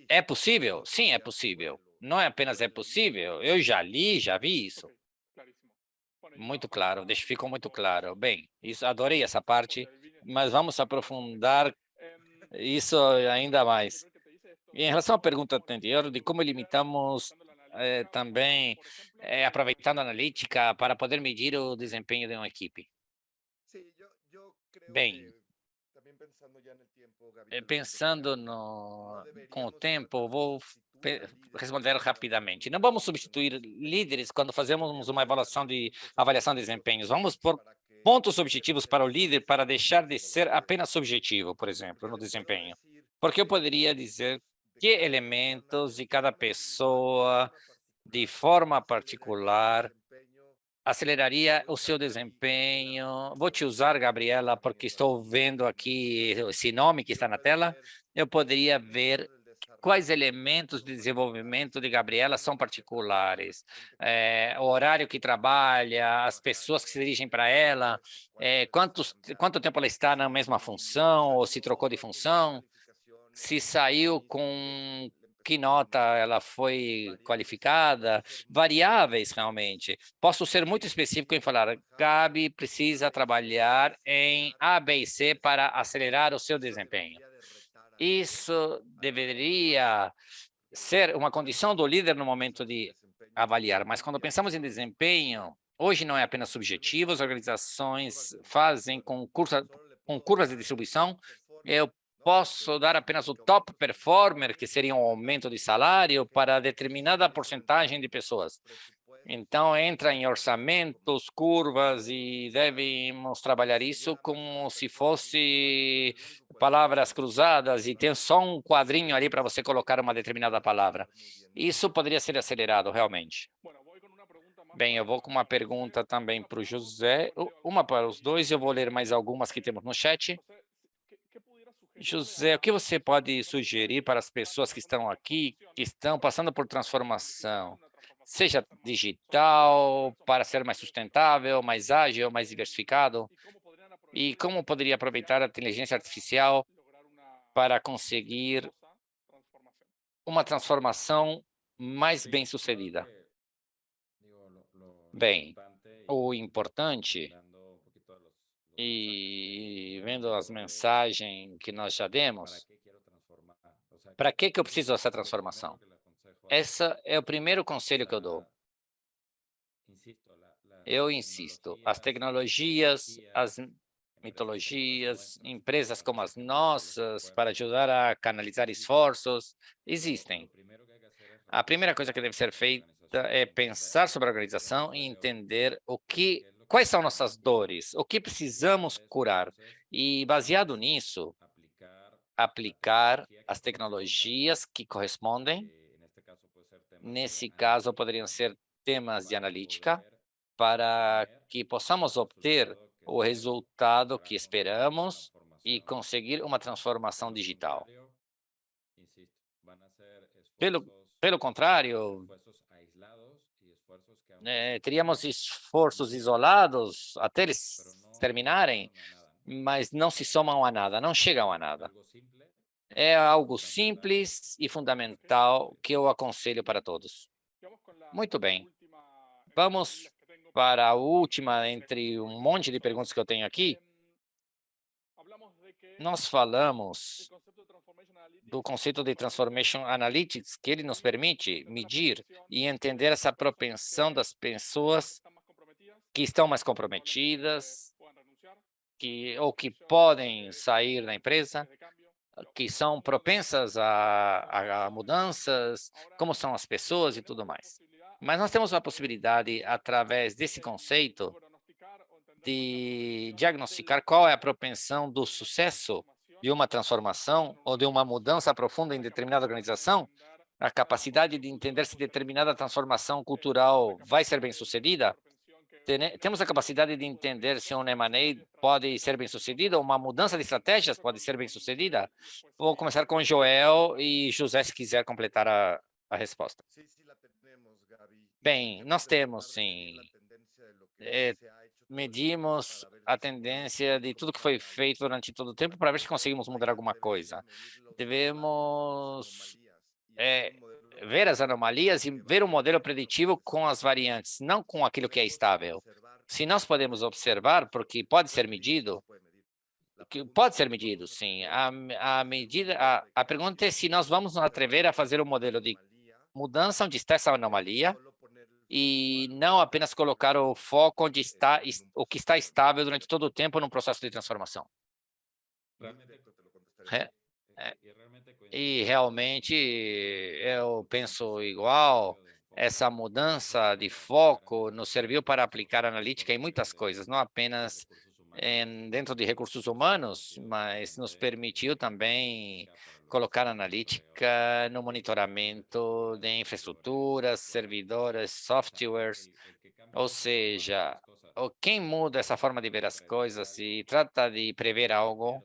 Speaker 2: É possível? Sim, é possível. Não é apenas é possível, eu já li, já vi isso. Muito claro, ficou muito claro. Bem, isso, adorei essa parte, mas vamos aprofundar isso ainda mais. E em relação à pergunta anterior, de como limitamos também, aproveitando a analítica para poder medir o desempenho de uma equipe. Bem, pensando com o tempo, vou responder rapidamente. Não vamos substituir líderes quando fazemos uma avaliação de desempenhos. Vamos pôr pontos objetivos para o líder para deixar de ser apenas subjetivo, por exemplo, no desempenho. Porque eu poderia dizer que elementos de cada pessoa, de forma particular, aceleraria o seu desempenho. Vou te usar, Gabriela, porque estou vendo aqui esse nome que está na tela. Eu poderia ver quais elementos de desenvolvimento de Gabriela são particulares. O horário que trabalha, as pessoas que se dirigem para ela, quanto tempo ela está na mesma função ou se trocou de função, se saiu com que nota ela foi qualificada, variáveis realmente. Posso ser muito específico em falar, Gabi precisa trabalhar em A, B e C para acelerar o seu desempenho. Isso deveria ser uma condição do líder no momento de avaliar, mas quando pensamos em desempenho, hoje não é apenas subjetivo, as organizações fazem com curvas de distribuição. Eu posso dar apenas o top performer, que seria um aumento de salário para determinada porcentagem de pessoas. Então, entra em orçamentos, curvas, e devemos trabalhar isso como se fosse palavras cruzadas e tem só um quadrinho ali para você colocar uma determinada palavra. Isso poderia ser acelerado, realmente. Bem, eu vou com uma pergunta também para o José, uma para os dois, eu vou ler mais algumas que temos no chat. José, o que você pode sugerir para as pessoas que estão aqui, que estão passando por transformação, seja digital, para ser mais sustentável, mais ágil, mais diversificado? E como poderia aproveitar a inteligência artificial para conseguir uma transformação mais bem-sucedida? Bem, o importante, e vendo as mensagens que nós já demos, para que eu preciso dessa transformação? Esse é o primeiro conselho que eu dou. Eu insisto, as tecnologias, as mitologias, empresas como as nossas, para ajudar a canalizar esforços, existem. A primeira coisa que deve ser feita é pensar sobre a organização e entender quais são nossas dores, o que precisamos curar. E, baseado nisso, aplicar as tecnologias que correspondem. Nesse caso, poderiam ser temas de analítica, para que possamos obter o resultado que esperamos e conseguir uma transformação digital. Pelo, pelo contrário, teríamos esforços isolados até eles terminarem, mas não se somam a nada, não chegam a nada. É algo simples e fundamental que eu aconselho para todos. Muito bem, vamos para a última entre um monte de perguntas que eu tenho aqui. Nós falamos do conceito de Transformation Analytics, que ele nos permite medir e entender essa propensão das pessoas que estão mais comprometidas, que podem sair da empresa, que são propensas a mudanças, como são as pessoas e tudo mais. Mas nós temos a possibilidade, através desse conceito, de diagnosticar qual é a propensão do sucesso de uma transformação ou de uma mudança profunda em determinada organização, a capacidade de entender se determinada transformação cultural vai ser bem-sucedida. Temos a capacidade de entender se um M&A pode ser bem-sucedido, uma mudança de estratégias pode ser bem-sucedida. Vou começar com Joel e José, se quiser completar a resposta. Bem, nós temos, sim. Medimos a tendência de tudo que foi feito durante todo o tempo para ver se conseguimos mudar alguma coisa. Devemos ver as anomalias e ver o modelo preditivo com as variantes, não com aquilo que é estável. Se nós podemos observar, porque pode ser medido, que pode ser medido, sim. A pergunta é se nós vamos nos atrever a fazer um modelo de mudança onde está essa anomalia e não apenas colocar o foco onde está o que está estável durante todo o tempo num processo de transformação. Re- é, E realmente eu penso igual. Essa mudança de foco nos serviu para aplicar analítica em muitas coisas, não apenas dentro de recursos humanos, mas nos permitiu também colocar analítica no monitoramento de infraestruturas, servidores, softwares, ou seja, quem muda essa forma de ver as coisas e trata de prever algo,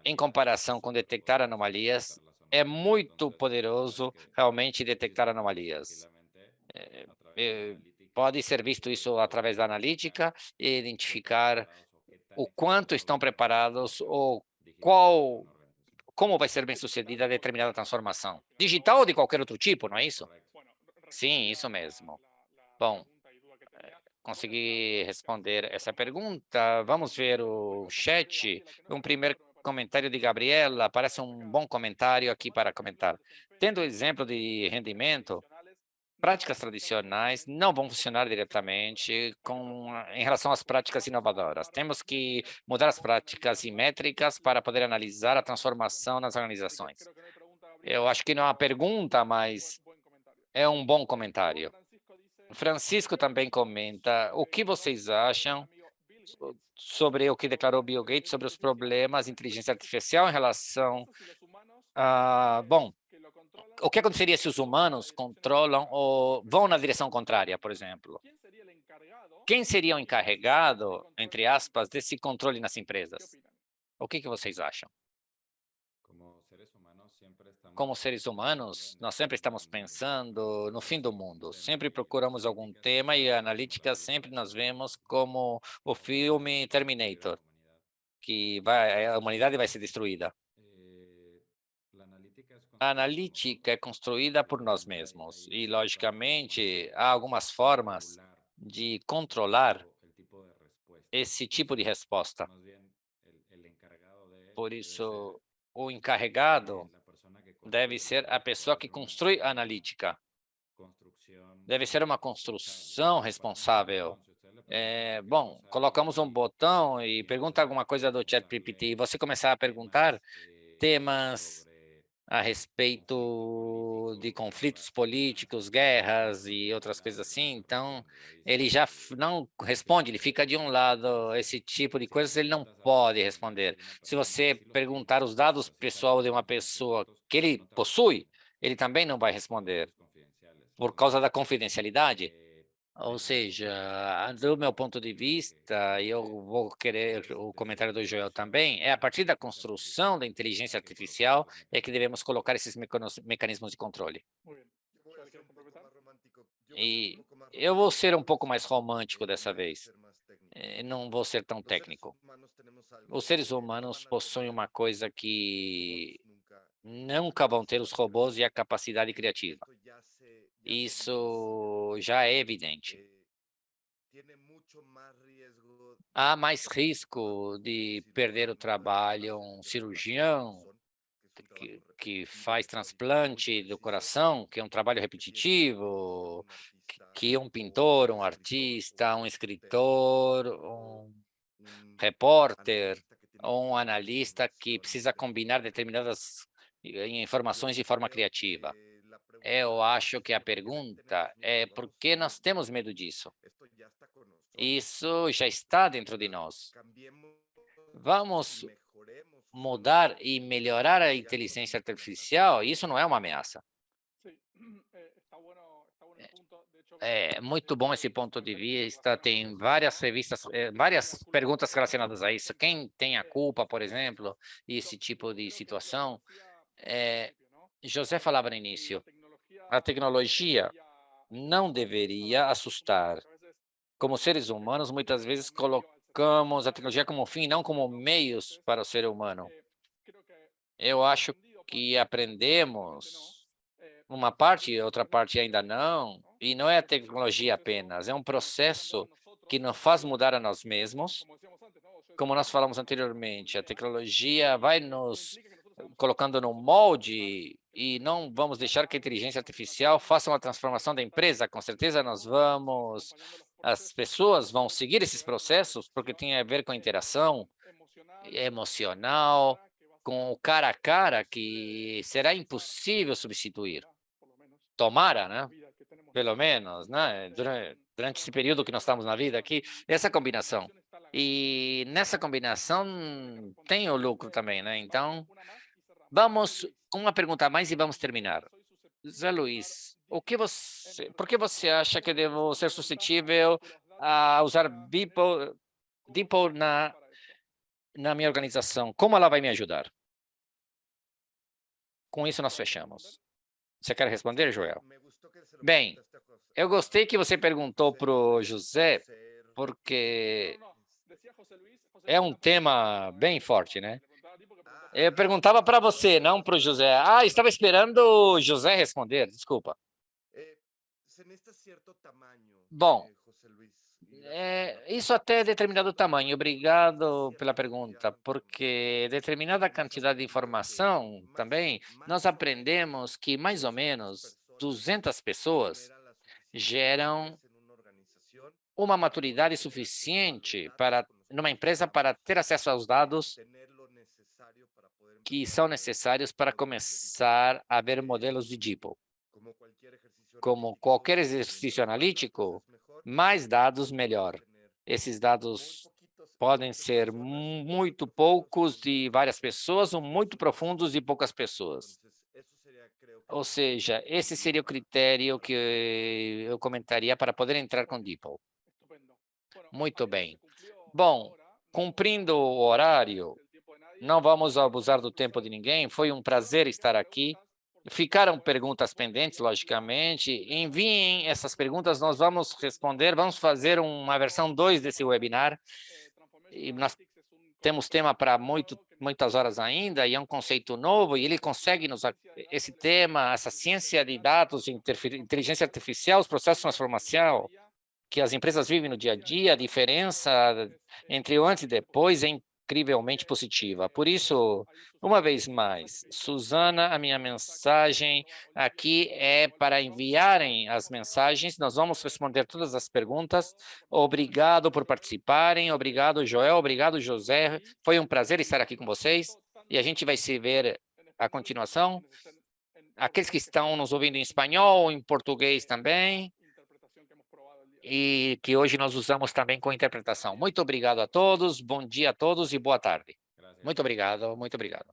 Speaker 2: em comparação com detectar anomalias, é muito poderoso realmente detectar anomalias. Eh, Pode ser visto isso através da analítica e identificar o quanto estão preparados ou como vai ser bem sucedida determinada transformação. Digital ou de qualquer outro tipo, não é isso? Sim, isso mesmo. Bom, consegui responder essa pergunta. Vamos ver o chat. Um primeiro comentário de Gabriela parece um bom comentário aqui para comentar. Tendo o exemplo de rendimento, práticas tradicionais não vão funcionar diretamente em relação às práticas inovadoras. Temos que mudar as práticas e métricas para poder analisar a transformação nas organizações. Eu acho que não é uma pergunta, mas é um bom comentário. Francisco também comenta: o que vocês acham sobre o que declarou Bill Gates sobre os problemas de inteligência artificial em relação a... Bom, o que aconteceria se os humanos controlam ou vão na direção contrária, por exemplo? Quem seria o encarregado, entre aspas, desse controle nas empresas? O que vocês acham? Como seres humanos, nós sempre estamos pensando no fim do mundo. Sempre procuramos algum tema e a analítica sempre nós vemos como o filme Terminator, que a humanidade vai ser destruída. A analítica é construída por nós mesmos e, logicamente, há algumas formas de controlar esse tipo de resposta. Por isso, o encarregado deve ser a pessoa que construi a analítica. Deve ser uma construção responsável. Bom, colocamos um botão e pergunta alguma coisa do ChatGPT e você começar a perguntar temas a respeito de conflitos políticos, guerras e outras coisas assim, então ele já não responde, ele fica de um lado, esse tipo de coisas ele não pode responder. Se você perguntar os dados pessoal de uma pessoa que ele possui, ele também não vai responder, por causa da confidencialidade. Ou seja, do meu ponto de vista, e eu vou querer o comentário do Joel também, é a partir da construção da inteligência artificial é que devemos colocar esses mecanismos de controle. E eu vou ser um pouco mais romântico dessa vez, não vou ser tão técnico. Os seres humanos possuem uma coisa que nunca vão ter os robôs e a capacidade criativa. Isso já é evidente. Há mais risco de perder o trabalho um cirurgião que faz transplante do coração, que é um trabalho repetitivo, que um pintor, um artista, um escritor, um repórter ou um analista que precisa combinar determinadas informações de forma criativa. Eu acho que a pergunta é por que nós temos medo disso? Isso já está dentro de nós. Vamos mudar e melhorar a inteligência artificial? Isso não é uma ameaça. É muito bom esse ponto de vista. Tem várias revistas, várias perguntas relacionadas a isso. Quem tem a culpa, por exemplo, e esse tipo de situação? José falava no início, a tecnologia não deveria assustar. Como seres humanos, muitas vezes colocamos a tecnologia como fim, não como meios para o ser humano. Eu acho que aprendemos uma parte, outra parte ainda não, e não é a tecnologia apenas, é um processo que nos faz mudar a nós mesmos. Como nós falamos anteriormente, a tecnologia vai nos colocando no molde e não vamos deixar que a inteligência artificial faça uma transformação da empresa. Com certeza as pessoas vão seguir esses processos porque tem a ver com a interação emocional, com o cara a cara que será impossível substituir. Tomara, né? Pelo menos, né? Durante esse período que nós estamos na vida aqui, essa combinação. E nessa combinação tem o lucro também, né? Então, vamos com uma pergunta a mais e vamos terminar. Zé Luiz, por que você acha que devo ser suscetível a usar Beeple na minha organização? Como ela vai me ajudar? Com isso, nós fechamos. Você quer responder, Joel? Bem, eu gostei que você perguntou para o José, porque é um tema bem forte, né? Eu perguntava para você, não para o José. Ah, estava esperando o José responder, desculpa. Bom, Isso até determinado tamanho. Obrigado pela pergunta, porque determinada quantidade de informação também, nós aprendemos que mais ou menos 200 pessoas geram uma maturidade suficiente para numa empresa para ter acesso aos dados que são necessários para começar a ver modelos de DeepL. Como qualquer exercício analítico, mais dados, melhor. Esses dados podem ser muito poucos de várias pessoas ou muito profundos de poucas pessoas. Ou seja, esse seria o critério que eu comentaria para poder entrar com DeepL. Muito bem. Bom, cumprindo o horário, não vamos abusar do tempo de ninguém. Foi um prazer estar aqui. Ficaram perguntas pendentes, logicamente. Enviem essas perguntas, nós vamos responder. Vamos fazer uma versão 2 desse webinar. E nós temos tema para muitas horas ainda, e é um conceito novo, e ele consegue esse tema, essa ciência de dados, inteligência artificial, os processos de transformação que as empresas vivem no dia a dia, a diferença entre o antes e depois é incrivelmente positiva. Por isso, uma vez mais, Suzana, a minha mensagem aqui é para enviarem as mensagens, nós vamos responder todas as perguntas. Obrigado por participarem, obrigado, Joel, obrigado, José. Foi um prazer estar aqui com vocês e a gente vai se ver à continuação. Aqueles que estão nos ouvindo em espanhol, em português também, e que hoje nós usamos também com interpretação. Muito obrigado a todos, bom dia a todos e boa tarde. Muito obrigado, muito obrigado.